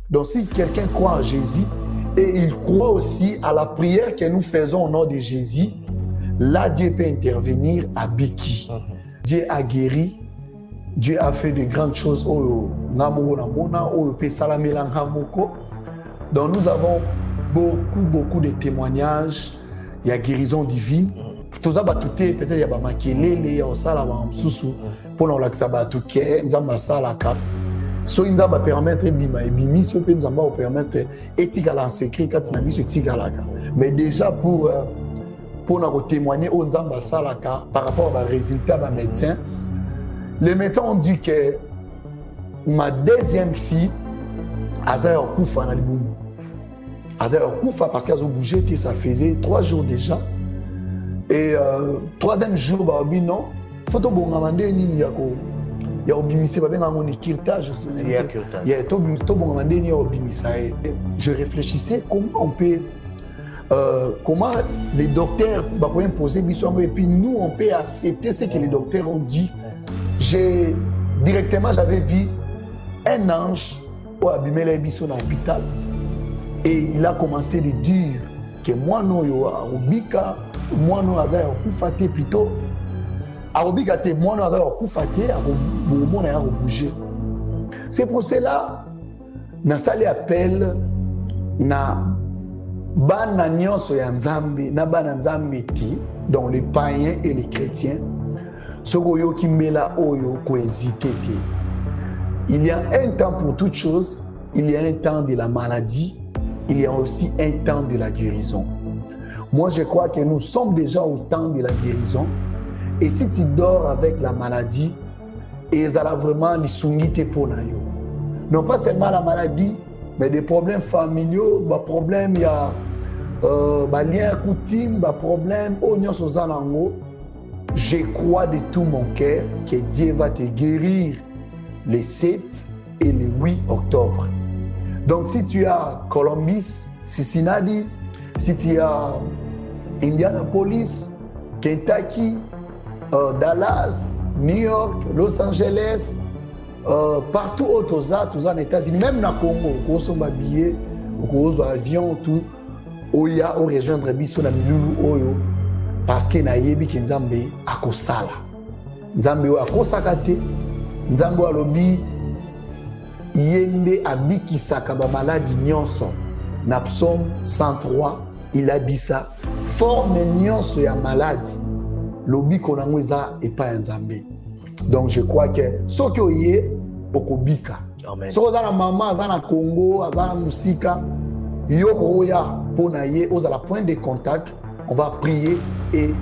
Donc si quelqu'un croit en Jésus et il croit aussi à la prière que nous faisons au nom de Jésus, là Dieu peut intervenir à Biki. Dieu a guéri, Dieu a fait de grandes choses. Donc nous avons beaucoup de témoignages. Il y a guérison divine. Tout ça, peut-être il y a des makelele, il y a ça là, pour nous l'accès à tout qui nzamba salaka. So nzamba permettre bima et bimi so pe nzamba permettre éthique à l'enseigner quand na biso éthique à la. Mais déjà pour nous témoigner au nzamba salaka par rapport aux résultats des médecins. Les médecins ont dit que ma deuxième fille a Koufa na libumu. Koufa parce qu'elle a bougé, ça faisait 3 jours déjà. Et troisième jour, bah non, faut que bon amandé ni yako. Il y a obimissé ba benga ngoni kirtage. Il y a to bon amandé ni obimissa. Je réfléchissais comment on peut comment les docteurs bah pour imposer biso et puis nous on peut accepter ce que les docteurs ont dit. Directement j'avais vu un ange au abimé biso dans l'hôpital et il a commencé de dire que moi non yo obika moi non azaya okufate plutôt arobika te moi non azaya okufate arobona ya bouger. C'est pour cela na sali appel na bana nyonso ya nzambe na bana nzambe ti dont les païens et les chrétiens soko yo ki mela oyo ko hésiter te. Il y a un temps pour toute chose, il y a un temps de la maladie, il y a aussi un temps de la guérison. Moi, je crois que nous sommes déjà au temps de la guérison. Et si tu dors avec la maladie, et ça a vraiment des sungites pour nous. Non pas seulement la maladie, mais des problèmes familiaux, des problèmes, il y a des liens coutumes, des problèmes, je crois de tout mon cœur que Dieu va te guérir les 7 et les 8 octobre. Donc si tu as Columbus, Cincinnati, si tu as Indianapolis, Kentucky, Dallas, New York, Los Angeles, partout où tu as en États-Unis, même dans le Congo, où tu as des billets, où tu as des avions, tout, où il y a rejoindre Bisso na Milulu Oyo, parce que na yebi ki Nzambe akosala. Nzambe akosaka te, Nzambe alobi yende abikisaka ba maladi nyonso. Na Psaume 103, il a dit ça. Forme nyonso ya maladi. Lobi konango eza epa ya Nzambe. Donc je crois que soki oye okobika. Amen. So ozana mama azana Congo, azana musika, yoko oya pona ye ozala point de contact, on va prier et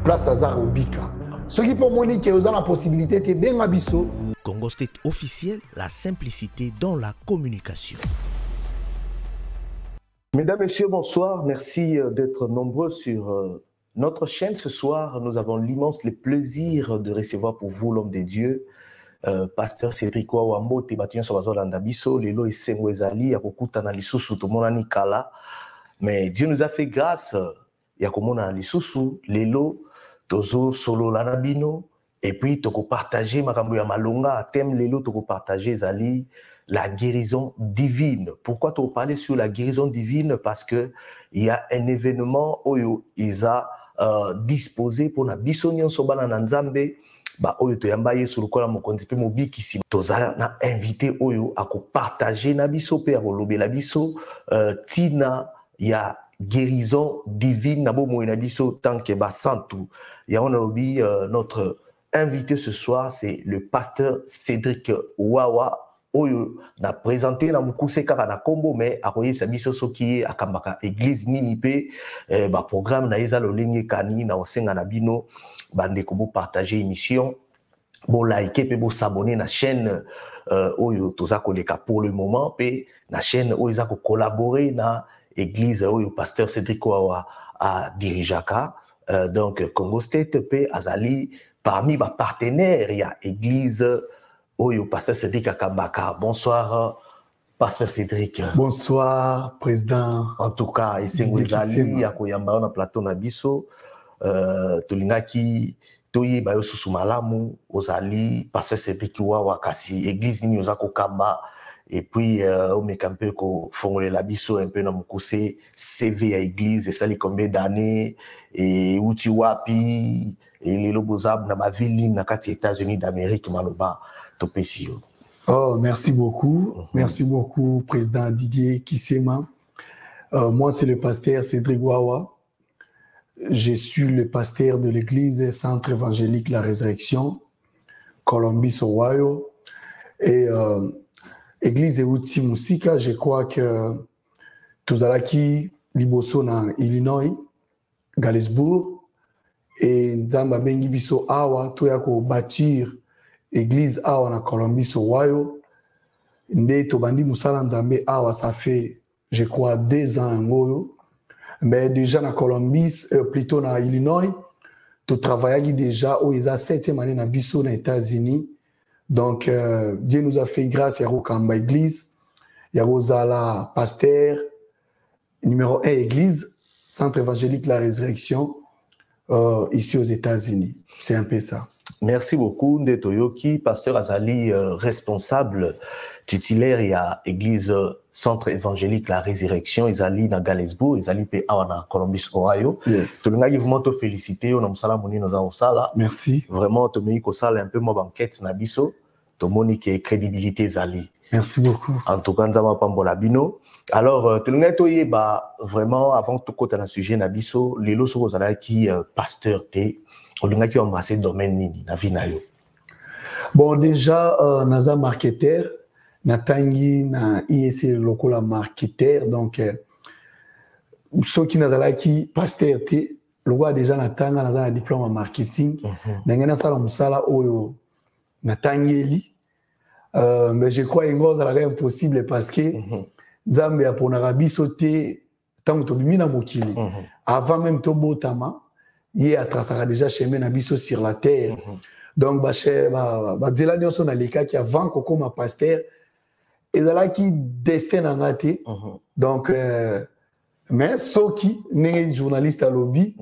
place à obika. Ce qui peut montrer que vous avez la possibilité de bien biso. Congo State officiel, la simplicité dans la communication. Mesdames, Messieurs, bonsoir. Merci d'être nombreux sur notre chaîne. Ce soir, nous avons l'immense plaisir de recevoir pour vous l'homme de Dieu, Pasteur Cédric Wambo, Tébatian Sobazolanda Biso, Lelo et Sengwezali, Akokutana Lisusu, Tomonani Kala. Mais Dieu nous a fait grâce. Yakomona Lisusu, Lelo, Tozo Solo Lanabino, et puis toko partager makambo ya malonga, thème Lelo toko partager Zali, la guérison divine. Pourquoi tu parler sur la guérison divine? Parce que il y a un événement Oyo Isa disposé pour na bisonion sobana na Nzambe, ba Oyo to yambaye sur le kola mokonzi pe mobiki si toza na invité Oyo à partager na biso pe a lobé la biso tina ya guérison divine nabo moina biso tant que ba santu ya on a obi notre invité ce soir c'est le pasteur Cédric Wawa oyo na présenté na mukuse kaka na kombo mais akoye sa biso soki akambaka église nini pe ba programme na eza lolenge kani na osenga na bino bande ko bo partager émission bo liker pe bo s'abonner na chaîne oyo toza koleka pour le moment pe na chaîne oyo za ko collaborer na église oyo pasteur Cédric Wawa a dirijaka donc Congo State pe azali parmi ba partenaires il y a église oyo pasteur Cédric Akambaka. Bonsoir pasteur Cédric. Bonsoir président. En tout cas esengwezali ya koyamba na plateau na biso tolingaki toye bayo susu malamu ozali pasteur Cédric Wawa kasi église ni oza kokamba et puis on met un peu qu'on fongle la biso un peu dans mon côté CV à église et ça les combien d'années et où tu wapi et les lobozab dans ma ville na kati États-Unis d'Amérique maloba topesio. Oh, merci beaucoup. Merci beaucoup, Président Didier Kisema. Moi, c'est le pasteur Cédric Wawa. Je suis le pasteur de l'église Centre évangélique La Résurrection, Colombie, Ohio. Et église Euti Musika, je crois que Tuzalaki, Liboso, na Illinois, Galesburg, et Nzamba Bengi Biso Awa, Toyako bâtir église Awa na Colombie, Ohio. Nde Tobandi Musala Nzambe Awa, ça fait, je crois, 2 ans en Oyo. Mais déjà dans Colombie, plutôt dans Illinois, tu travailles déjà où ils ont 7e année dans Bisso, aux États-Unis. Donc, Dieu nous a fait grâce, il y a Rokamba Église, il y a Rosala Pasteur, numéro 1 Église, Centre évangélique La Résurrection, ici aux États-Unis. C'est un peu ça. Merci beaucoup, Ndetoyoki, pasteur Azali, responsable titulaire, il y a Église Centre évangélique La Résurrection, ils allaient dans Galesburg, ils allaient à Columbus, Ohio. Yes. Tout le monde vraiment te féliciter, on a musala moni nous avons ça là. Merci. Vraiment, tu m'as dit que ça un peu ma banquette nabiso, tu m'as qui crédibilité zali. Merci beaucoup. En tout cas, nous avons pambola bino. Alors, tout le monde bah vraiment avant tout côté dans le sujet nabiso, les lots sont qui pasteur té, on a qui embrassé domaine nini na vie na yo. Bon déjà naza marketeur. Natangi na IEC lokola marketeur donc ceux qui nazalaki pasteur te loko déjà natanga naza na diplôme en marketing ndenge na sala musala oyo natangeli mais je crois ngo zalaka impossible parce que nzambe aponaka biso te tango tobimi na mokili avant même tobotama ye atrasaka déjà chemin na biso sur la terre donc bazela nyonso na lekaki avant kokoma pasteur ezalaki destin na nga te donc mais soki ndenge journaliste alobi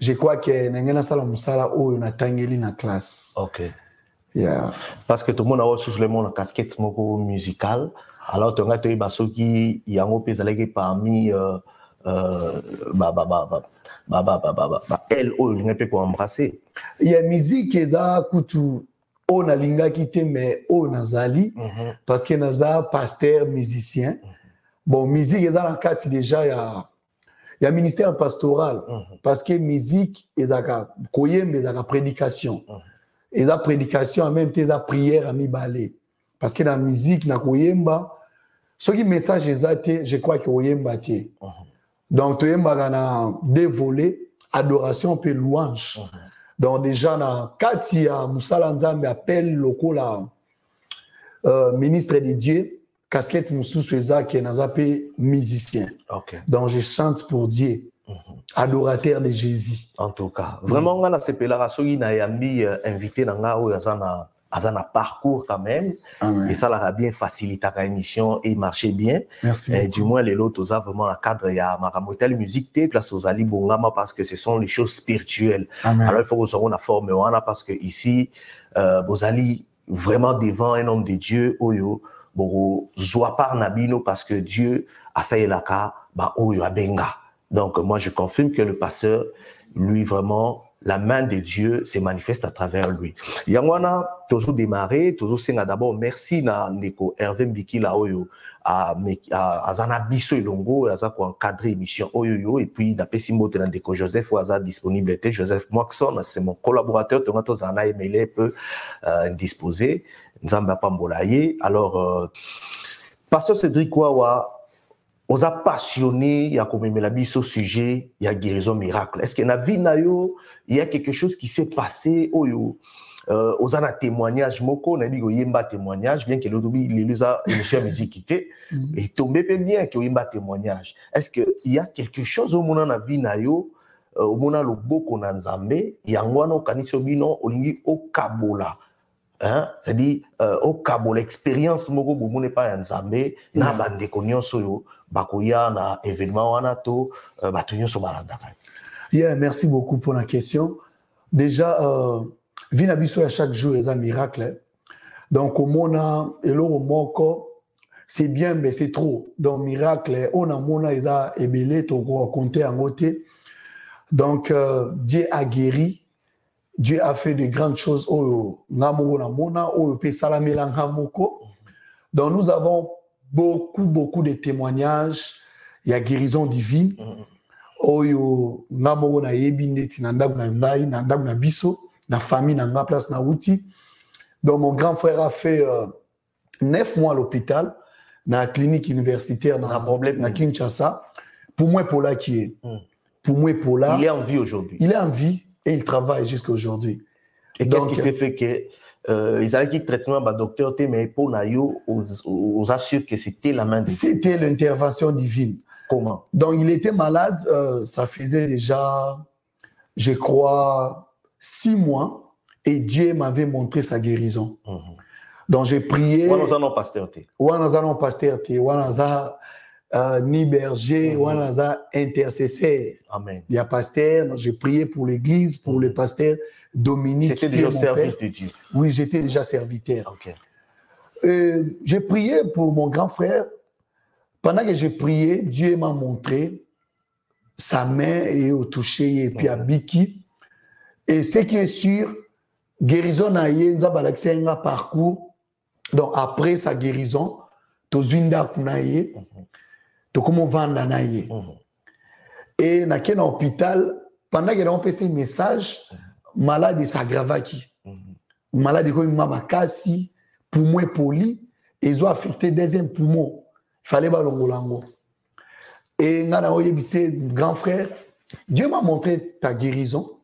je crois que ndenge nasala mosala oyo natangeli na classe. Ok. Yeah. Parce que tout le monde a reçu la casquette musicale, alors tu as dit soki yango pe ezalaki parmi elle oyo nga pe ko embrasser. Il y a musique eza kutu on a linga quitté mais on a zali parce que naza pasteur musicien bon musique ils ont quatre déjà il y a ministère pastoral parce que musique ils ont koyembe ils ont prédication ils ont prédication en même temps ils ont prière à mi balé parce que dans la musique na koyemba ce qui message exact je crois que koyemba té donc toyemba na deux volets adoration puis louange. Donc déjà na Katia Musala Nzambe appelle lokola ministre de Dieu casquette mususu eza ke nazape musicien. Okay. Donc je chante pour Dieu. Adorateur de Jésus. En tout cas, vraiment on a sepelaka soki na yambi invité na nga oyo azana parcours quand même. Amen. Et ça l'a bien facilité la émission et marchait bien. Merci. Et du moins les autres ça vraiment la cadre il y a maramotel musique té place aux ali bongama parce que ce sont les choses spirituelles. Amen. Alors il faut que on a formé on parce que ici vous allez vraiment devant un homme de Dieu oyo bo joie par nabino parce que Dieu a ça elaka ba oyo abenga. Donc moi je confirme que le pasteur lui vraiment la main de Dieu se manifeste à travers lui. Yangwana toujours démarré, toujours c'est d'abord merci na ndeko Hervé Mbiki la oyo à zana biso ilongo aza ko encadrer émission oyo et puis na pesi mbote na ndeko Joseph aza disponibilité Joseph Moxon c'est mon collaborateur tongato zana emailé peu indisposé nzamba pambolaye alors pasteur Cédric Wawa on a passionné, il y a comme la biso sujet, il y a guérison miracle. Est-ce que dans la vie nayo, il y a quelque chose qui s'est passé oyo on a un témoignage moko, on a dit yemba témoignage bien que l'autre les lusa émission musique quitté et tombé bien que yemba témoignage. Est-ce que il y a quelque chose au monde dans la vie nayo au monde le boko na nzambe yangwana kaniso bino olingi o kabola. Hein? C'est-à-dire au cabo l'expérience moko bomone pa nzambe na bande konyonso yo bakoya na événement wana to batunyoso balanda. Yeah, merci beaucoup pour la question. Déjà vinabiso à chaque jour est un miracle. Donc au mona elo moko c'est bien, mais c'est trop. Donc, miracle, on a mona, ils a ébélé, tu compter en côté. Donc, Dieu a guéri. Dieu a fait de grandes choses. Donc, nous avons beaucoup de témoignages. Il y a guérison divine. Oyo ngamo na yebi neti na ndaku na ngai na ndaku na biso na famille na ma place na outi. Donc mon grand frère a fait 9 mois à l'hôpital dans la clinique universitaire na Kinshasa. Pour moi pour là qui est pour moi pour là il est en vie aujourd'hui. Il est en vie et il travaille jusqu'à aujourd'hui. Et qu'est-ce qui s'est fait que ils allaient qui traitement bah docteur T mais pour nayo aux assure que c'était la main de Dieu. C'était l'intervention divine. Comment? Donc, il était malade, ça faisait déjà, je crois, 6 mois, et Dieu m'avait montré sa guérison. Donc, j'ai prié. Nous allons pasteur T. Ni berger, intercesseur. Amen. Il y a pasteur, j'ai prié pour l'église, pour le pasteur Dominique. C'était déjà au service de Dieu. Oui, j'étais déjà serviteur. Okay. J'ai prié pour mon grand frère. Pendant que j'ai prié, Dieu m'a montré sa main et au toucher et puis à Biki. Et ce qui est sûr, guérison a eu un parcours. Donc après sa guérison, tu as kunaye, tu comment vendre naye. Et dans un hôpital, pendant que j'ai fait un message, malade s'aggrava qui. Malade comme mamakasi, poumon poli, ils ont affecté deuxième poumon. Il fallait balongolango. Et ngana oyebise grand frère, Dieu m'a montré ta guérison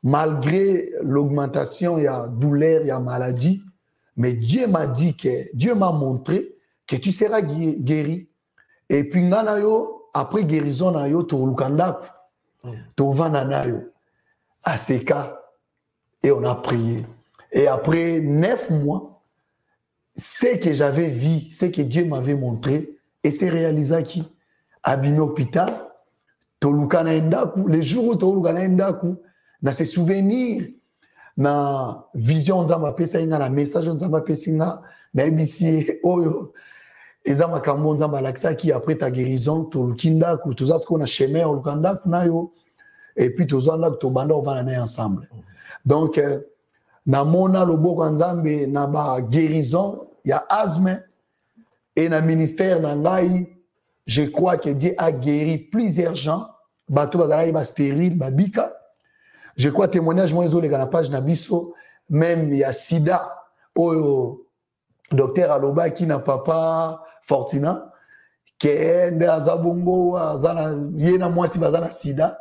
malgré l'augmentation, il y a douleur, il y a maladie, mais Dieu m'a dit que Dieu m'a montré que tu seras guéri. Et puis ngana yo après guérison na yo to lukanda to vana na yo aseka et on a prié. Et après 9 mois ce que j'avais vu, ce que Dieu m'avait montré, et c'est réalisé qui abîmé hôpital, tolukana endaku, les jours où tolukana endaku, na se souvenir, na vision nzamba pesa inga, na message nzamba pesa inga, na ebisi oyo, ezama kambo nzamba laksa qui après ta guérison, tolukindaku, tout ça ce qu'on a chemin olukandaku na yo, et puis tout ça to banda on va aller ensemble. Donc na mona loboko nzambe na ba guérison il y a asthme et dans le ministère nangai je crois que Dieu a guéri plusieurs gens bato bazala ba stérile ba bika je crois témoignage moi zo les na page na biso même il y a sida au docteur aloba qui n'a papa Fortina que dans abongo azana yena moi si bazana sida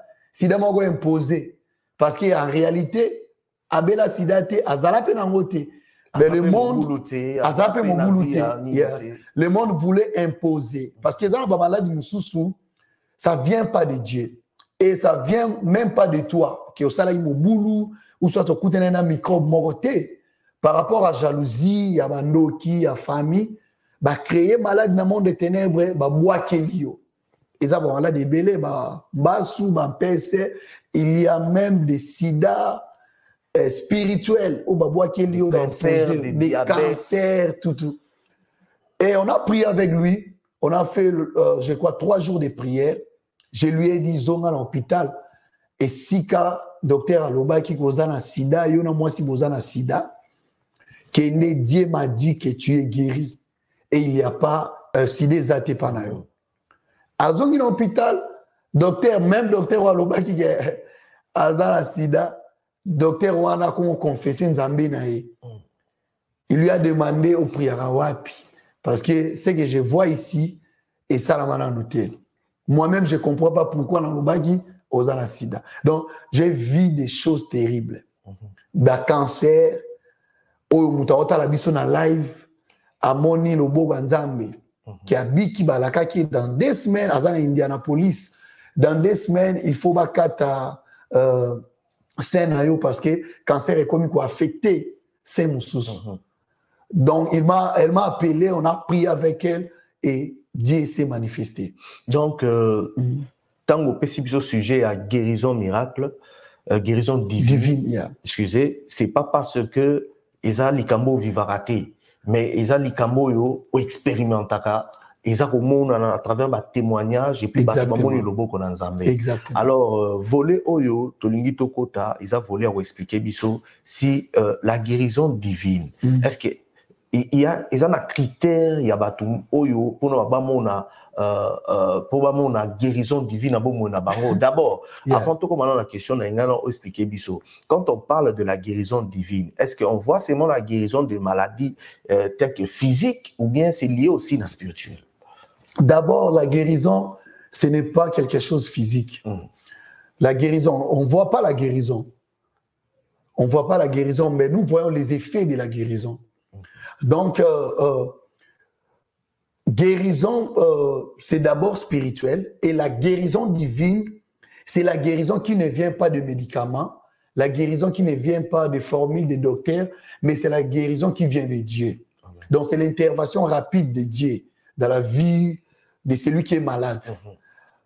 moko imposé parce qu'en réalité abela sida te azala pe nangote. Mais le monde, le monde voulait imposer. Parce que les maladies ça ne vient pas de Dieu. Et ça ne vient même pas de toi. Que ça ou soit tu as un microbe moroté. Par rapport à jalousie, à bandoki, à famille, créer malade dans le monde des ténèbres, et ça, on a des bélés, il y a même des sida spirituel, des cancers, tout. Et on a prié avec lui, on a fait, je crois, 3 jours de prière. Je lui ai dit, zonga à l'hôpital, et si ka docteur Aloba qui kozana sida, yona moi si bozana sida, que Dieu m'a dit que tu es guéri, et il n'y a pas sida zate panayo. Azongi dans l'hôpital, même docteur Aloba qui est azana sida, docteur Wana qu'on confessé Nzambe nae. Il lui a demandé au prière wapi parce que ce que je vois ici et ça la m'a noté. Moi-même je comprends pas pourquoi dans le bagi osana sida. Donc j'ai vu des choses terribles. Da cancer au mutaota la biso na live amoni lobo Nzambe qui a biki balaka qui dans 2 semaines azana Indianapolis. Dans 2 semaines il faut bakata scénario parce que cancer est comme quoi affecté c'est mon sous. Donc elle m'a appelé, on a prié avec elle et Dieu s'est manifesté. Donc tant au possible sujet à guérison miracle, guérison divine. Yeah. Excusez, c'est pas parce que Eza Likambo vivaraté. mais ils ont likambo yo o expérimentaka ils ont à travers ma témoignage et puis exactement. le lobo qu'on a nzambe. Exactement. Alors voler oyo tolingi tokota ils ont volé à expliquer biso si la guérison divine est-ce que il y a un critère il y a batum oyo pour la guérison divine d'abord avant tout comme la question expliquer biso quand on parle de la guérison divine est-ce qu'on voit seulement la guérison de maladies telles que physiques ou bien c'est lié aussi à la spirituelle? D'abord la guérison ce n'est pas quelque chose physique. La guérison on voit pas la guérison mais nous voyons les effets de la guérison. Donc, guérison, c'est d'abord spirituel et la guérison divine, c'est la guérison qui ne vient pas de médicaments, la guérison qui ne vient pas de formules de docteurs, mais c'est la guérison qui vient de Dieu. Amen. Donc, c'est l'intervention rapide de Dieu dans la vie de celui qui est malade.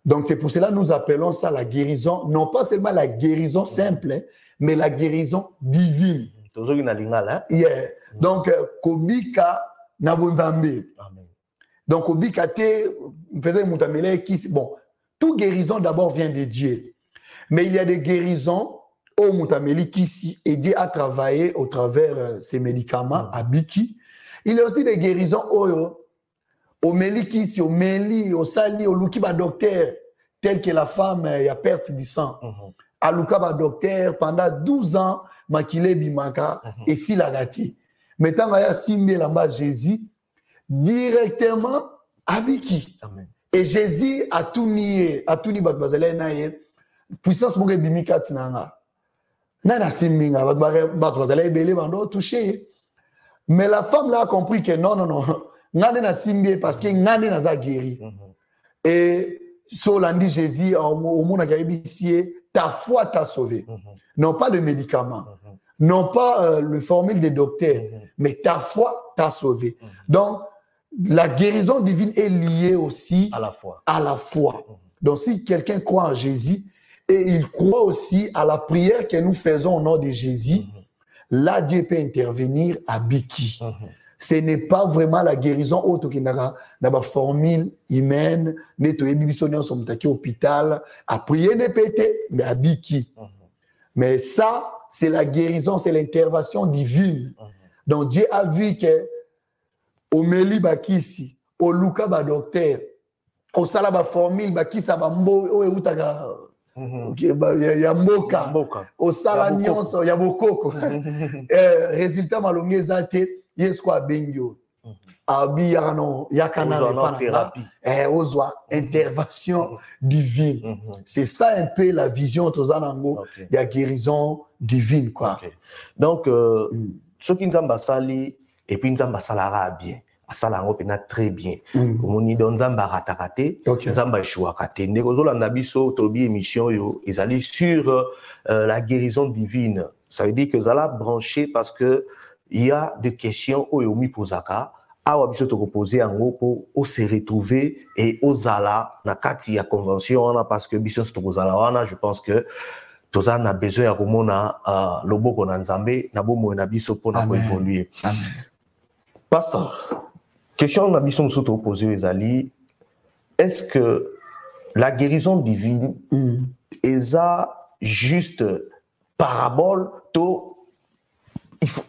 Donc, c'est pour cela que nous appelons ça la guérison, non pas seulement la guérison simple, mais la guérison divine. Yeah. Donc, Kobika Nabonzambe. Donc, Kobika te, peut-être Moutamele qui, bon, toute guérison d'abord vient de Dieu. Mais il y a des guérisons au Moutameli qui aident à travailler au travers ces médicaments à Biki. Il y a aussi des guérisons au Meli qui, au Meli, au Sali, au Lukiba docteur, tel que la femme il y a perte du sang. À Lukaba docteur pendant 12 ans, Makile Bimaka et si la gâté. Maintenant, il y a Simbe là-bas, Jésus, directement à Biki. Et Jésus a tout nié, Batbazalé Naye, puissance Mouge Bimika Tinanga. Nana Simbinga, Batbazalé Belé Bando, touché. Mais la femme là a compris que non, Nane na Simbe parce que Nane na za guéri. Et Solandi Jésus, au monde a ta foi t'a sauvé. Non pas de médicaments. Non pas le formule des docteurs, mais ta foi t'a sauvé. Donc, la guérison divine est liée aussi à la foi. Donc, si quelqu'un croit en Jésus et il croit aussi à la prière que nous faisons au nom de Jésus, là, Dieu peut intervenir à Biki. Ce n'est pas vraiment la guérison autre qui n'a pas formule humaine, nettoyer bibisonnion son hôpital, à prier ne péter, mais à Biki. Mais ça, c'est la guérison, c'est l'intervention divine. Donc Dieu a vu que au Meli Bakisi, au Luka ba docteur, au Salaba formule Bakisa Bambo, au Eutaga, Yamboka, au Salanyonso, Yabokoko. Résultat malongé zate, Yesko Bengyo. Abi yakana thérapie. Intervention divine. C'est ça un peu la vision de Zanango. Il y a guérison divine quoi. Donc ceux qui nous sali et puis nous salara bien. Asalango pena très bien. Omoni don zamba ratakate, zamba échouakate. Nekozola nabiso tobi émission yo, ils allaient sur la guérison divine. Ça veut dire que zala branché parce que il y a des questions au yomi posaka. Awa biso to reposer en haut pour se retrouver et aux ala na kati ya convention parce que biso to zala wana je pense que toza na besoin ya komona loboko na nzambe na bomo na biso pour na évoluer. Pasteur, question na biso mso to poser ezali est-ce que la guérison divine est juste parabole to il faut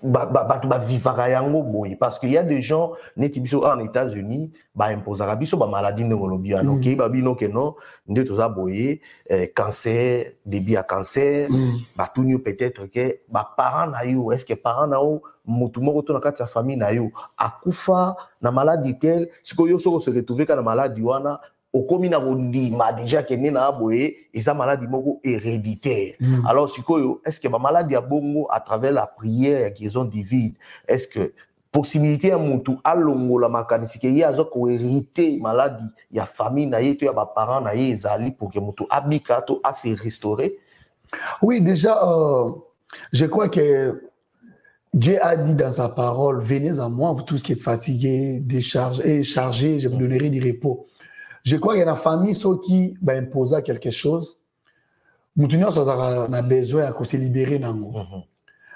parce qu'il y a des gens netibiso en États-Unis imposent biso maladie neurologique donc babino que non nde toza boye cancer début à cancer batunyo peut-être que parents na yo est-ce que parents na yo mutu moko to na kati ya famille na yo akufa na maladie telle sikoyo soko se retrouver kana maladie wana okomi na bondima déjà que nena aboye eza maladie moko héréditaire. Alors sikoyo est-ce que ba maladie ya bongo à travers la prière ya guérison divine est-ce que possibilité ya mutu alongola makanisi ke ye azo ko hériter maladie ya famille na ye to ya ba parents na ye ezali pour que mutu abika to a se restaurer? Oui, déjà je crois que Dieu a dit dans sa parole, venez à moi vous tous qui êtes fatigués, déchargés et chargés, je vous donnerai du repos. Je crois qu'il y a une famille qui impose quelque chose. Nous avons besoin de se libérer.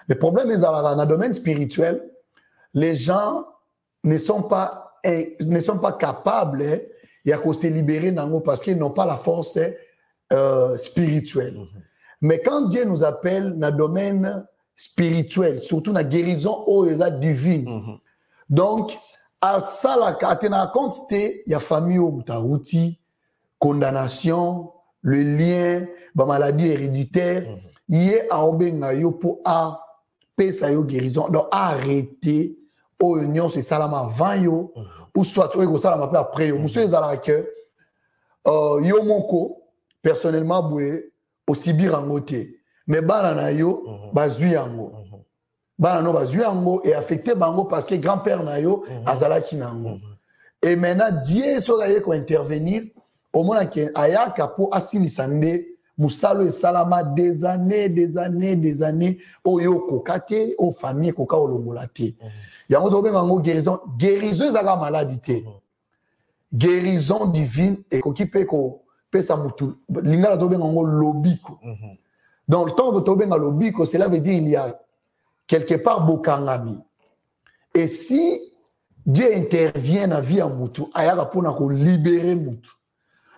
Le problème est que dans le domaine spirituel, les gens ne sont pas capables de se libérer parce qu'ils n'ont pas la force spirituelle. Mais quand Dieu nous appelle dans le domaine spirituel, surtout dans la guérison divine, donc, à ça, la quantité, il y a famille où tu condamnation, le lien, la maladie héréditaire, il y a un pour sa guérison. Donc, arrêter, au union, c'est ça avant yo, ou soit tu es ça après yo. Monsieur Zalake, yo monko, personnellement, aussi bien en côté. Mais banana yo, bazui ango. Banano bazui ango et affecté bango parce que grand-père na yo, azalaki nango. Et maintenant, Dieu soraye ko intervenir, au moment que ayaka pour asilisande, Moussalo et Salama des années, au yo kokate, au famille koka o lomolate. Yango tobe bango guérison zaga maladité. Guérison divine et kokipe ko pesa mutu. Lingala tobe bango lobiko. Dans le temps de tobe bango lobiko, cela veut dire il y a quelque part bokangami. Et si Dieu intervient dans la vie en mutu, ayaka pona ko libérer mutu.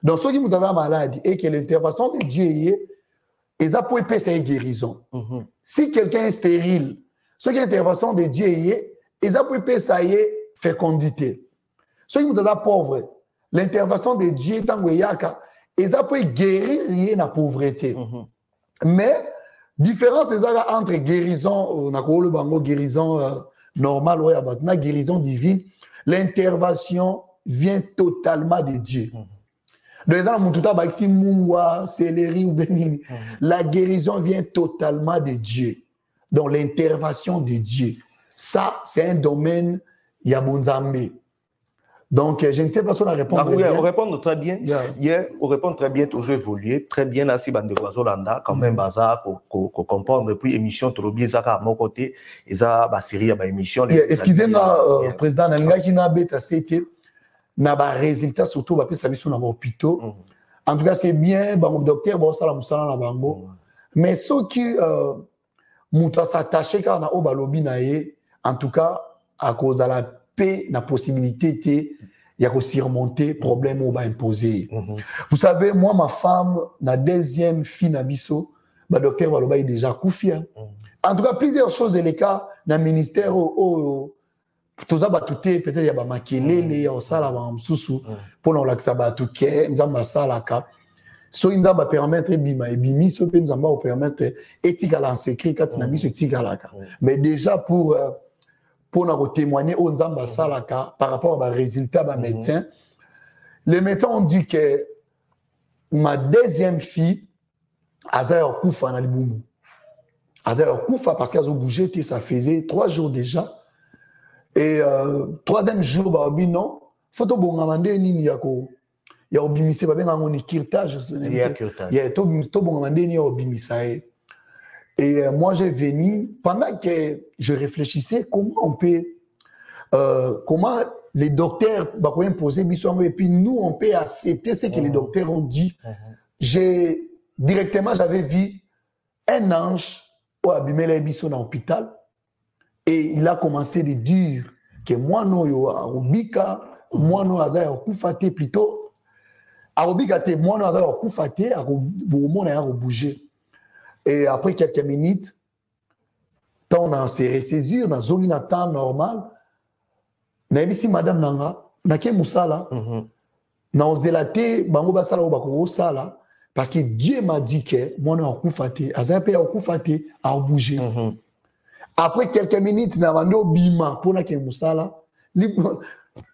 Donc, ceux qui sont malades et que l'intervention de Dieu est, ils ont pour épais guérison. Si quelqu'un est stérile, ceux qui ont l'intervention de Dieu est, ils ont pour épais fécondité. Ceux qui sont pauvres, l'intervention de Dieu est en Weyaka, ils ont pour guérir la pauvreté. Mais, différence entre guérison, guérison normale, guérison divine, l'intervention vient totalement de Dieu. La guérison vient totalement de Dieu. Donc l'intervention de Dieu. Ça, c'est un domaine Yabonzambe. Donc, je ne sais pas si on a répondu. Oui, on répond très bien. On répond très bien, toujours évolué. Très bien, assis, bande de Guazolanda, quand même, bazar, qu'on comprend depuis émission, trop bien, ça, à mon côté, et ça, bah, série, bah, émission. Excusez-moi, président, Nanga qui n'a pas été. Na ba résultat surtout ba pesa biso na hôpitaux. En tout cas c'est bien ba docteur ba sala musala na bango. Mais ceux qui muta s'attacher quand na oba lobby na ye, en tout cas à cause de la paix na possibilité té il y a que surmonter problème au ba imposer. Vous savez moi ma femme na deuxième fille na biso ba docteur ba loba déjà koufia. En tout cas plusieurs choses les cas na ministère au toza batute peut-être ya ba makelele ya osala ba msusu pour non laksa batuke nzamba salaka so nzamba permettre bima ebimi so pe nzamba permettre éthique en secret katina biso éthique alaka mais déjà pour na témoigner au nzamba salaka par rapport à ba résultat ba médecin les médecins ont dit que ma deuxième fille Aza kufa na libumu Aza kufa parce qu'elle a bougé ça faisait 3 jours déjà. Et troisième jour, bah, non, photo bon amandé ni yako, ya obimise ba benga ngoni kirtage, ya to bon amandé ni obimisa. Et moi j'ai venu pendant que je réfléchissais comment on peut, comment les docteurs bah quoi imposer mission et puis nous on peut accepter ce que les docteurs ont dit. J'avais vu un ange au abimé biso dans l'hôpital. Et il a commencé de dire que moi, non, Arubika, moi, non, Aza, Kufate, plutôt. Arubika, moi, non, Aza, Kufate, Arubika, bouger. Et après quelques minutes, tant on s'est ressaisir, dans zone temps normal, si madame Nanga, Nake Moussala, dans Zélate, Bango Basala ou Bakoro Sala, parce que Dieu m'a dit que moi, non, Kufate, Aza, Kufate, bouger. Après quelques minutes, il y a un bima pour que Moussala. Moi,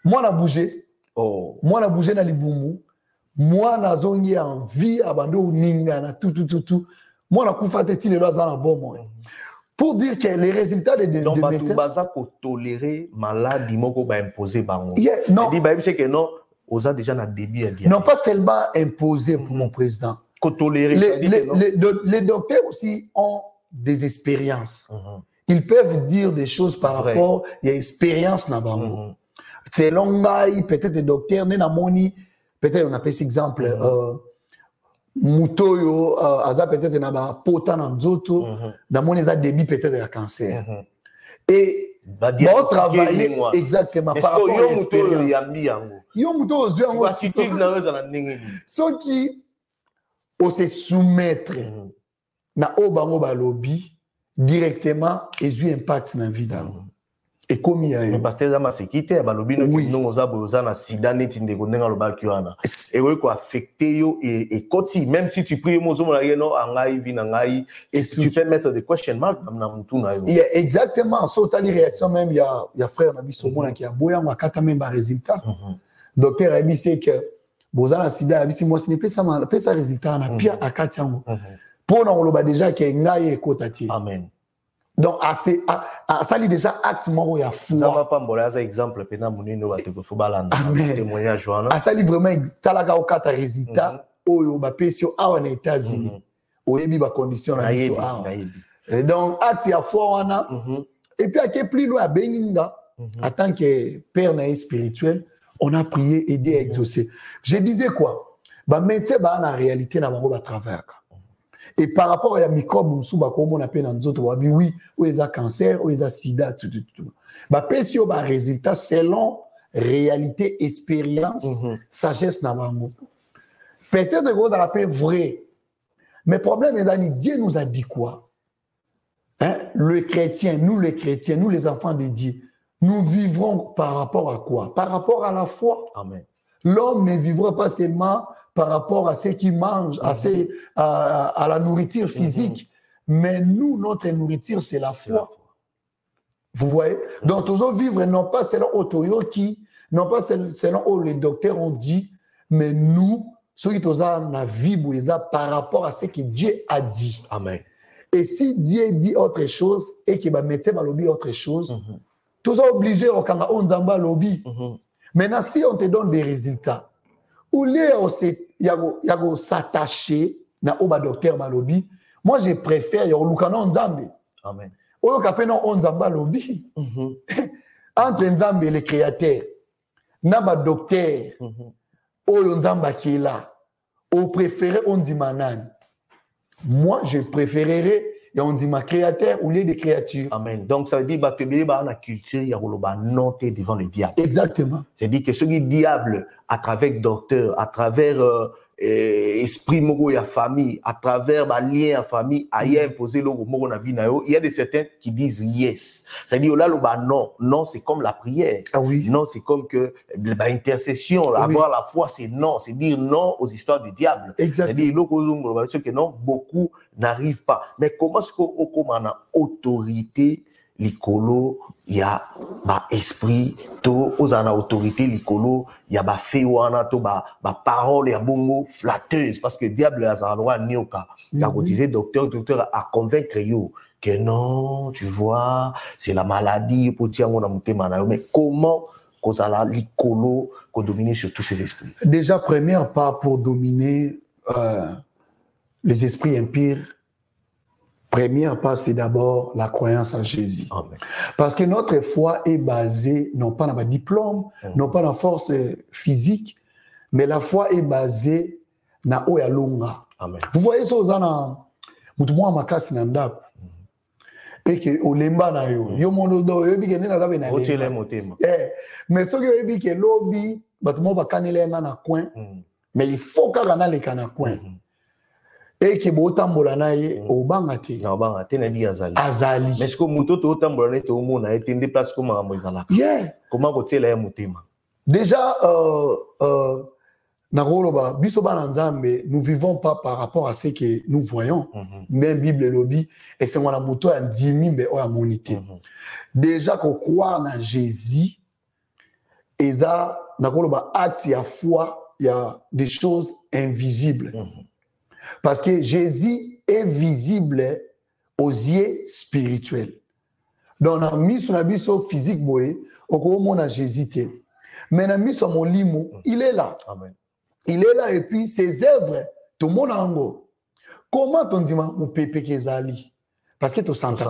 on a bougé. Moi, on a bougé dans les boumou. Moi, on a zongi en vie, abandon ninga, tout. Moi, on a couffaté les lois dans la bonne. Pour dire que les résultats de médecins. Donc, tu vas tolérer maladie, moko ba imposer bango. Non. C'est que non, on a déjà un début. Non, pas seulement imposer pour mon président. Tolérer. Les docteurs aussi ont des expériences. Ils peuvent dire des choses par rapport à l'expérience na bango. C'est longaï, peut-être des docteurs, peut-être on appelle cet exemple, Moutoyo, Aza peut-être na ba pota na nzoto, na moni za débit peut-être de cancer. Et Bon, travailler exactement par rapport à l'expérience. Ceux qui osent se soumettre na obango balobi directement et impact dans la vie d'eux. Et comme il y a eu. Parce que ça m'a sécurité, balobi no qui nous a besoin na sida neti ndeko ndenga lo bakiwana. Et oui quoi affecté yo et koti même si tu pries mozo na yeno angai vi na ngai et tu peux mettre des question mark na mutu na yo. Exactement, so tali réaction même il y a frère na biso mona qui a boya ma kata même ba résultat. Docteur a dit c'est que bozana sida a dit moi ce n'est pas ça résultat na pire à katiango. Pour na loba déjà que ngai ekotati. Amen. Donc, ça lit déjà acte moro ya foi. Ça va pas mbola ça exemple pena munino ba te ko balanda témoignage joana. Ça lit vraiment talaka au kata résultat oyo ba pesio awa na États-Unis. Oyebi ba condition na biso awa. Et donc acte ya foi wana et puis à que plus loin à Beninga en tant que père naïf spirituel, on a prié aider à exaucer. Je disais quoi? Ba métier ba na réalité na bango ba travers. Et par rapport à la microbe, on appelle dans d'autres, oui, où il y a cancer, où il y a sida, tout. Bah, pesio, bah, résultat, selon réalité, expérience, sagesse, namango. Peut-être que vous avez vrai. Mais le problème est que Dieu nous a dit quoi? Hein? Le chrétien, nous les enfants de Dieu, nous vivrons par rapport à quoi? Par rapport à la foi. Amen. L'homme ne vivra pas seulement par rapport à ce qu'il mange, à la nourriture physique. Mais nous, notre nourriture, c'est la foi. Vous voyez? Donc, toujours vivre, non pas selon Otoyoki, non pas selon où les docteurs ont dit, mais nous, ceux qui ont la vie par rapport à ce que Dieu a dit. Amen. Et si Dieu dit autre chose et qu'il va mettre autre chose, tous sont obligés à lobby. Maintenant, si on te donne des résultats, ou les yago s'attacher na oba docteur balobi, moi je préfère yago lukano nzambe. Amen. Oyo kapena on nzamba lobi. Entre nzambe le créateur na ba docteur oyo nzamba qui est là, au préféré on dit manani. Moi je préférerais et on dit ma créateur ou les des créatures. Amen. Donc ça veut dire que la culture il y a noté devant le diable. Exactement. C'est-à-dire que ce qui est diable à travers docteur, à travers esprit mogo ya famille, à travers lien à famille, aïe imposer le mogo na vie na yo, il y a des certains qui disent yes. C'est-à-dire là non, c'est comme la prière. Ah oui. Non, c'est comme que intercession, avoir la foi c'est non, c'est dire non aux histoires du diable. C'est-à-dire que non, beaucoup n'arrivent pas. Mais comment est-ce qu'on a autorité likolo il y a esprit to ozana autorité likolo il y a fait wana to parole ya bongo flatteuse parce que diable a sa loi nioka quand on disait docteur a convaincre yo que non tu vois c'est la maladie pour tirer na mutema na yo mais comment kozala likolo ko dominer sur tous ces esprits? Déjà première part pour dominer les esprits impurs. Première part, c'est d'abord la croyance en Jésus. Amen. Parce que notre foi est basée, non pas dans le diplôme, non pas dans la force physique, mais la foi est basée dans Oya Longa. Amen. Vous voyez ça, Moutoumou Amakasi Nandap. Et que Olemba na yo. Yo monodo, yo bi kene na zabe na lemba. Mais ce que yo bi ke lobby, batumo bakanele na coin. Mais il faut qu'à na le kana coin. Et que botambola na ye obanga te. Na obanga te na bi azali. Azali. Mais ce que muto to tambola na te omona ete nde place comme amozala. Comment kotela ya mutema? Déjà na biso bana nzambe, nous vivons pas par rapport à ce que nous voyons. Même Bible lobby et c'est mon moto en 10 000 o ya monité. Déjà qu'on croit en Jésus et ça na acte ya foi, il y a des choses invisibles. Parce que Jésus est visible aux yeux spirituels. Donc, on a mis sur la vie physique, on a Jésus. Mais on a mis sur mon limo, il est là. Amen. Il est là et puis ses œuvres, tout le monde a un mot. Comment on dit mon pépé Kezali? Parce que tu sens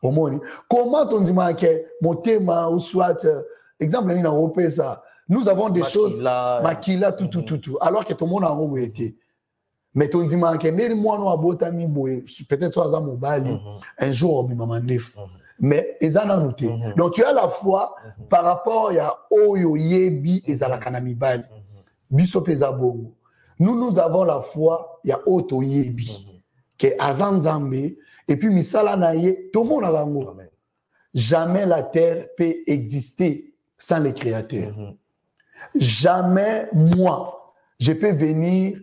comment on dit que mon thème ou soit, exemple, nous avons des choses, maquilla, tout, alors que tout le monde a un mot été. Mais ton dimanche, peut-être soit à Mobali, un jour, on maman neuf. mais ezana nouté. Donc tu as la foi par rapport à oyo yebi ezalaka na mibali. Biso peza bongo. Nous avons la foi ya oto yebi que azanzambe et puis misala na ye tout le monde a bango. Jamais la terre peut exister sans le créateur. Jamais moi je peux venir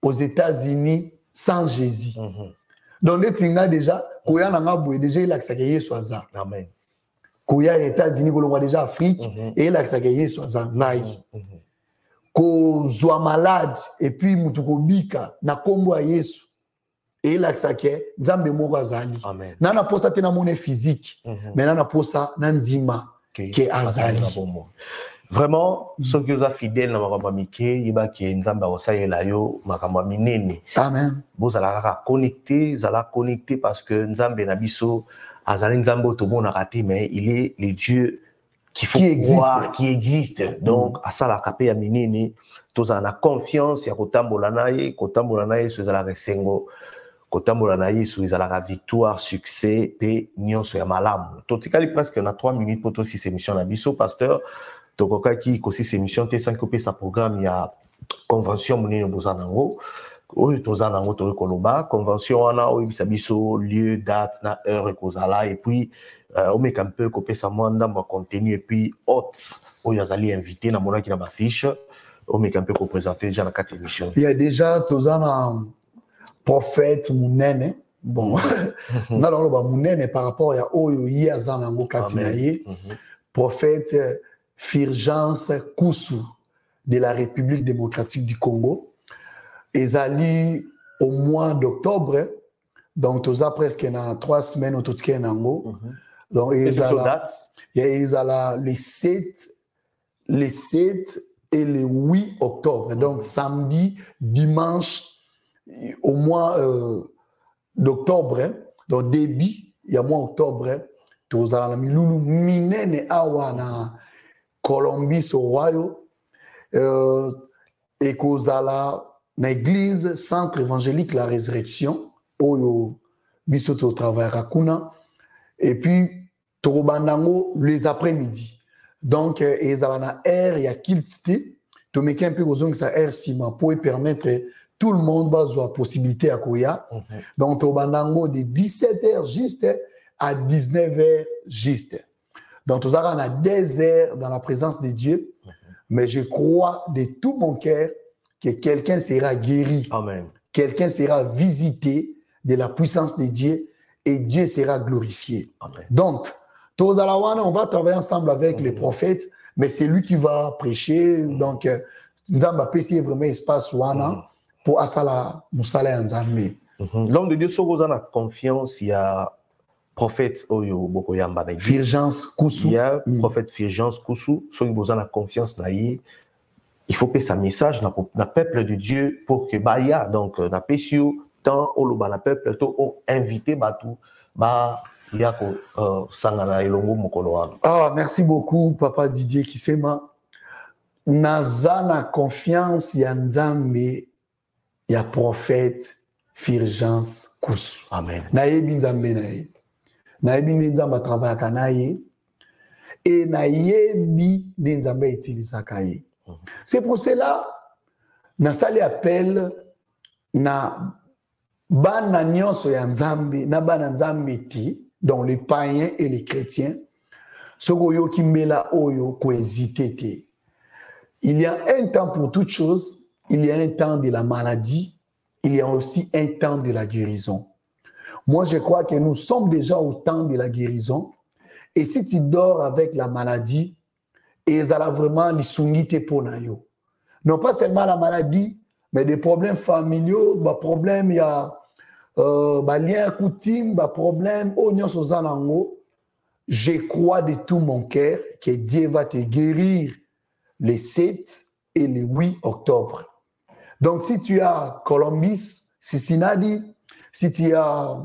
aux États-Unis sans Jésus. Donc, les tinga déjà, Koya nanga boué déjà il a que ça gagne soisa. Amen. Koya États-Unis, Kolomwa déjà Afrique et il a que ça gagne soisa. Naï. Ko zoa malade et puis mutuko bika na kombo a Yesu et il a que ça gagne Nzambe moko azali. Amen. Nana posa tena mone physique, mais nana posa nandima ke azali. Vraiment, ceux qui sont fidèles dans ma famille, ils sont qui nzamba osaye la yo makamba minene. Amen. Vous allez connecter parce que nzambe na biso azali nzambe to bon raté mais il est le Dieu qu'il faut croire, qui existe. Donc à ça la capé ya minene, tous en a confiance ya kotambola naye sur la resengo. Kotambola naye sur la victoire, succès pe nyonso ya malamu. Totikali presque na 3 minutes pour aussi ces émissions na biso pasteur. Donc, qui aussi ces missions, tu sais que sa programme, il y a convention monnaie bozanango, ou tozanango to koloba, convention ana ou bisabiso lieu, date, na heure et kozala et puis on met un peu copier sa manda mon contenu et puis hôtes où yazali invité na mona qui na ma fiche, on met un peu ko présenter déjà la 4 émissions. Il y a déjà tozana prophète munene. Bon, on a le munene par rapport à oyo yazanango katinaye. Prophète Fulgence Koussou de la République démocratique du Congo. Ezali au mois d'octobre, donc tous presque dans 3 semaines au tout cas en Ango. Donc ezala les 7 et le 8 octobre. Donc samedi, dimanche au mois d'octobre, donc début il y a mois octobre, tous la milulu minene awana Colombie Royaume et kozala na église centre évangélique la résurrection oyo biso to travail kakuna et puis tobandango les après-midi donc ezala na air ya kiltité to meki un peu kozongi sa air sima pour permettre tout le monde bazwa possibilité à koya donc tobandango de 17h juste à 19h juste. Donc, nous avons 2 heures dans la présence de Dieu, mais je crois de tout mon cœur que quelqu'un sera guéri. Amen. Quelqu'un sera visité de la puissance de Dieu et Dieu sera glorifié. Amen. Donc, on va travailler ensemble avec les prophètes, mais c'est lui qui va prêcher. Donc, nous avons essayé vraiment espace pour Asala Moussala Nzambe. L'homme de Dieu, si vous avez confiance, il y a prophète Oyo Bokoyamba. Fulgence Koussou. Il y a prophète Fulgence Koussou. Si vous avez confiance, il faut que ça message dans le peuple de Dieu pour que Baya, donc, na pesio, tant au na peuple, to invité Batou, il y a Sangana Elongo Mokoloa. Ah, merci beaucoup, Papa Didier Kisema. Nazana confiance, ya Nzambe, ya prophète Fulgence Koussou. Amen. Nayebi Nzambe naye. Nayebi Nzambe travaillaka naye. Et nayebi Nzambe utilisaka ye. C'est pour cela, na sali appel na bana nyonso ya Nzambe, na bana Nzambe ti, donc les païens et les chrétiens, soko yo ki mela oyo ko hésiter te. Il y a un temps pour toute chose, il y a un temps de la maladie, il y a aussi un temps de la guérison. Moi, je crois que nous sommes déjà au temps de la guérison. Et si tu dors avec la maladie, et ça a vraiment les sungites pour nayo. Non pas seulement la maladie, mais des problèmes familiaux, des problèmes, il y a des liens coutumes, des problèmes, je crois de tout mon cœur que Dieu va te guérir les 7 et les 8 octobre. Donc, si tu as Columbus, Cincinnati, si tu as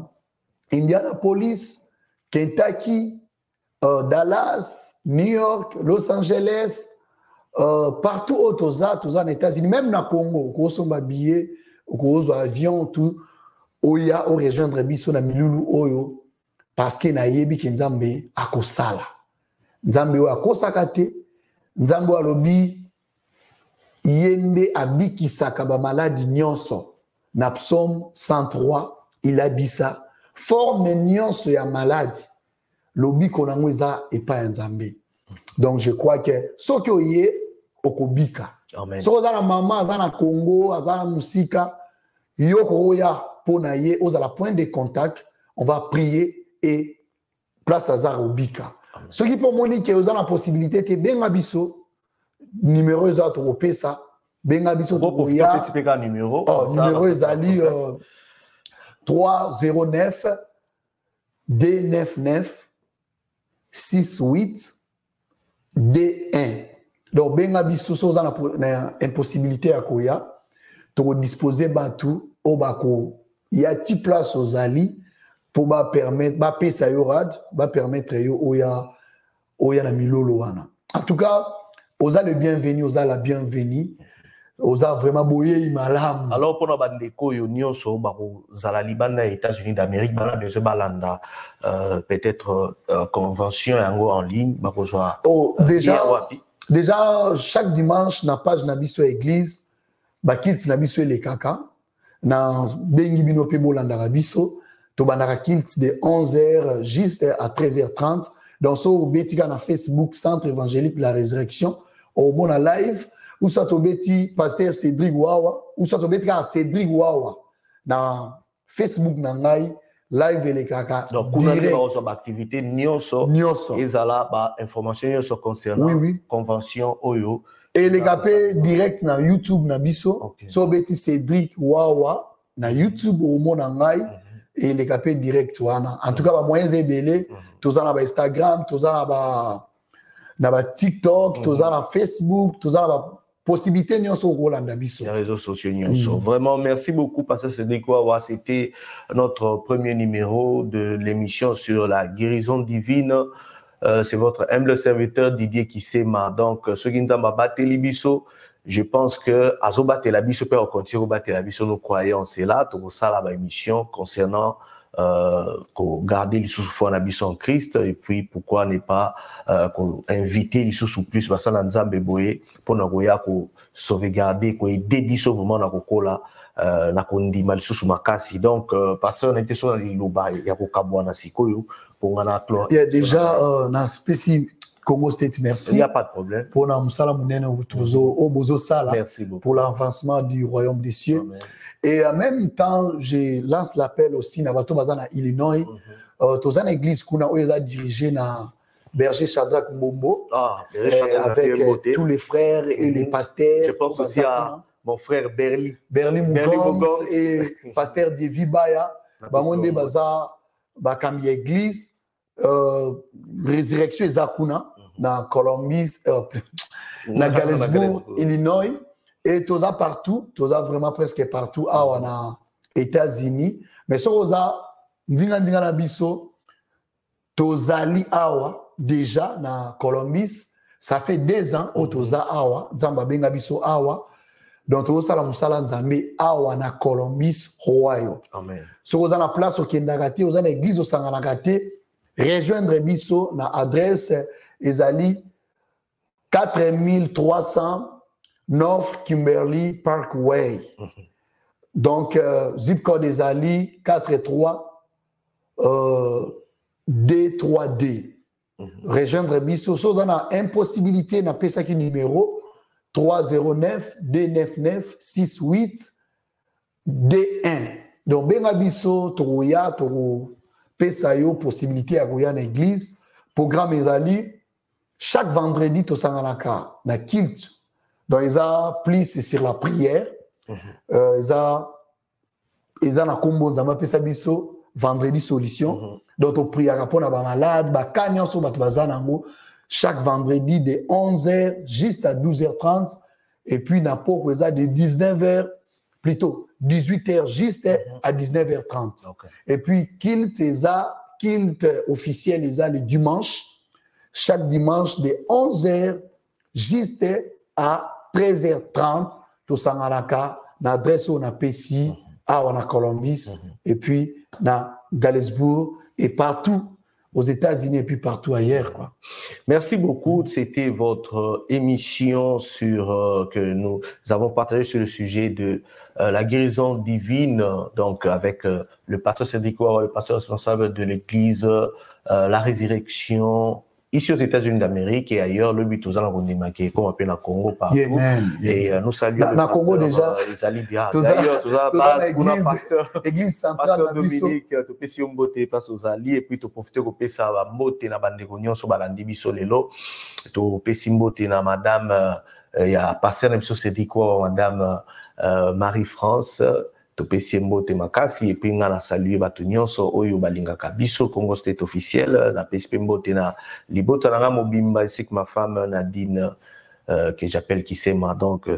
Indianapolis, Kentucky, Dallas, New York, Los Angeles, partout où tu as aux États-Unis, même dans le Congo, où tu as billets, où tu as avion, tout, où il y a rejoindre Bisso na Milulu Oyo, parce que na yebi ke nzambe akosala. Nzambe oyo akosaka te, nzambe oyo alobi yende abikisaka ba maladi nyonso. Na psaume 103, il a dit ça. Forme nyonso ya maladi, lobi konango eza epa ya nzambe. Donc je crois que soki oye okobika. Amen. Soki oza na mama, aza na Congo, aza na musika, yoko oya pona ye, oza la point de contact, on va prier et place azar obika. Soki po moni ke oza na possibilité te benga biso numéro eza to pesa, benga biso to ya numéro. Numéro ezali 309 299 68 D1. Donc, benga biso soza na impossibilité à koya, to disposer batu au bako. Il y a ti place aux ali pour ba permettre ba pesa yorad, ba permettre yo oya na milolo wana. En tout cas, oza le bienvenu, oza la bienvenue. Oza vraiment boye malam. Alors pour ba ndeko yo nyonso bako zala libanda États-Unis d'Amérique, bana besoin balanda peut-être convention yango en ligne bako joa. Oh, déjà chaque dimanche na page na biso église bakit na biso le kaka na bengi bino pe bolanda biso to bandaka kilt de 11h juste à 13h30 dans so betika na Facebook Centre évangélique de la résurrection au bon live ou soit au beti pasteur Cédric Wawa ou soit au betika Cédric Wawa na Facebook na ngai live le kaka. Donc kuna ba activité nyonso ezala ba information nyonso concernant convention oyo et les gapé direct na YouTube na biso so beti Cédric Wawa na YouTube au mon ngai et les gapé direct wana en tout cas ba moyens ebele toza na ba Instagram toza na ba TikTok toza na Facebook toza na ba possibilité nyonso kolanda biso les réseaux sociaux nyonso. Vraiment merci beaucoup pasteur Cédric Wawa, c'était notre premier numéro de l'émission sur la guérison divine. C'est votre humble serviteur Didier Kisema. Donc ceux qui nous ont battu biso, je pense que azobate la biso peut continuer à battre la biso, nous croyons c'est là tout ça la émission concernant garder les sous-foi en Christ et puis pourquoi ne pas inviter les sous plus parce que dans Nzambe boye pour nous sauvegarder ko aider biso vraiment na kokola na kondima les sous makasi. Donc parce qu'on était sur les loba ya ko kabwana sikoyo pour ngana clore. Il y a déjà na spécifique Congo State, merci. Il n'y a pas de problème. Pour la musala munene au bozo sala. Merci beaucoup. Pour l'avancement du royaume des cieux. Amen. Et en même temps, je lance l'appel aussi na bato bazana Illinois. Tozana église kuna oza dirigé na Berger Shadrach Mbombo. Avec tous les frères et les pasteurs. Je pense aussi à mon frère Berli Mougons et pasteur Divi Baya. Bamonde baza bakambi église résurrection ezakuna na Columbus na Galesburg, Illinois. Et toza partout, toza vraiment presque partout aux États-Unis. Mais so oza ndinga na biso tozali awa déjà na Columbus, ça fait 2 ans au toza awa, nzamba benga biso awa. Donc toza la musala nzambe awa na Columbus Ohio. Amen. So oza na place au kendagate, oza na église au sanganagate, rejoindre biso na adresse ezali 4300 North Kimberly Parkway. Donc, zip code des Ali 43 D3D. Rejoindre Bisso. Si on a impossibilité, on appelle ça qui numéro 309 299 68 D1. Donc, benga Bisso, Torouya, Tourou, Pesayo, possibilité à Goya dans l'église. Programme Ezali, chaque vendredi, to sanganaka, na kilt. Donc, ils ont plus sur la prière. Ils ont na kombo nzamba pesa biso vendredi solution. Donc, on prie à pour na ba malade, ba kanyon so ba bazanango chaque vendredi de 11h juste à 12h30 et puis na poko ils ont de 19h plutôt 18h juste à 19h30. Okay. Et puis kilt officiel ils ont le dimanche chaque dimanche de 11h juste à 13h30, tout sangalaka, na adresse on a Pessi, à on a Columbus, et puis na Galesburg, et partout, aux États-Unis et puis partout ailleurs, quoi. Merci beaucoup. C'était votre émission que nous avons partagée sur le sujet de la guérison divine, donc avec le pasteur Cédric Ouawa, le pasteur responsable de l'Église, la résurrection, ici aux États-Unis d'Amérique et ailleurs, le but aux Alarondima qui est comme appelé dans le Congo partout. Et nous saluons le pasteur Congo déjà. D'ailleurs, tout ça, l'église centrale pasteur Dominique, tu peux si on botte place aux alliés et puis tu profiter de couper ça va botte na bande réunion sur balandi biso lelo. Tu peux si botte na madame il y a pasteur même sur Cédric quoi madame Marie-France. Topesi mbote makasi et puis ngana saluer bato nyonso oyo balingaka biso Congo State officiel na pesi mbote na liboto na mobimba ici que ma femme Nadine que j'appelle Kisema, donc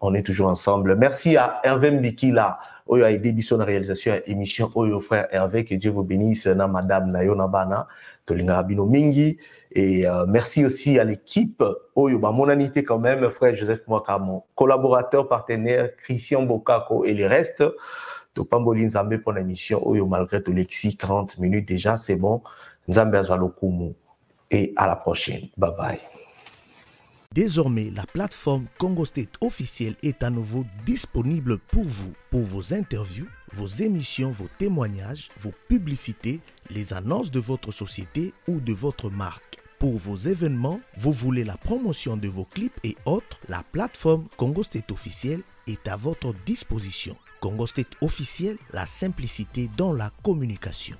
on est toujours ensemble. Merci à Hervé Mbikila oyo a aidé biso na réalisation de émission oyo frère Hervé, que Dieu vous bénisse na madame na yona bana tolinga bino mingi. Et merci aussi à l'équipe oyo ba monanité quand même frère Joseph Mwaka, mon collaborateur partenaire Christian Bokako et les restes to pamboli nzambe pour l'émission oyo malgré tout lexi 40 minutes déjà c'est bon nzambe azalokumu et à la prochaine, bye bye. Désormais, la plateforme Congo State officielle est à nouveau disponible pour vous, pour vos interviews, vos émissions, vos témoignages, vos publicités, les annonces de votre société ou de votre marque. Pour vos événements, vous voulez la promotion de vos clips et autres, la plateforme Congo State officielle est à votre disposition. Congo State officielle, la simplicité dans la communication.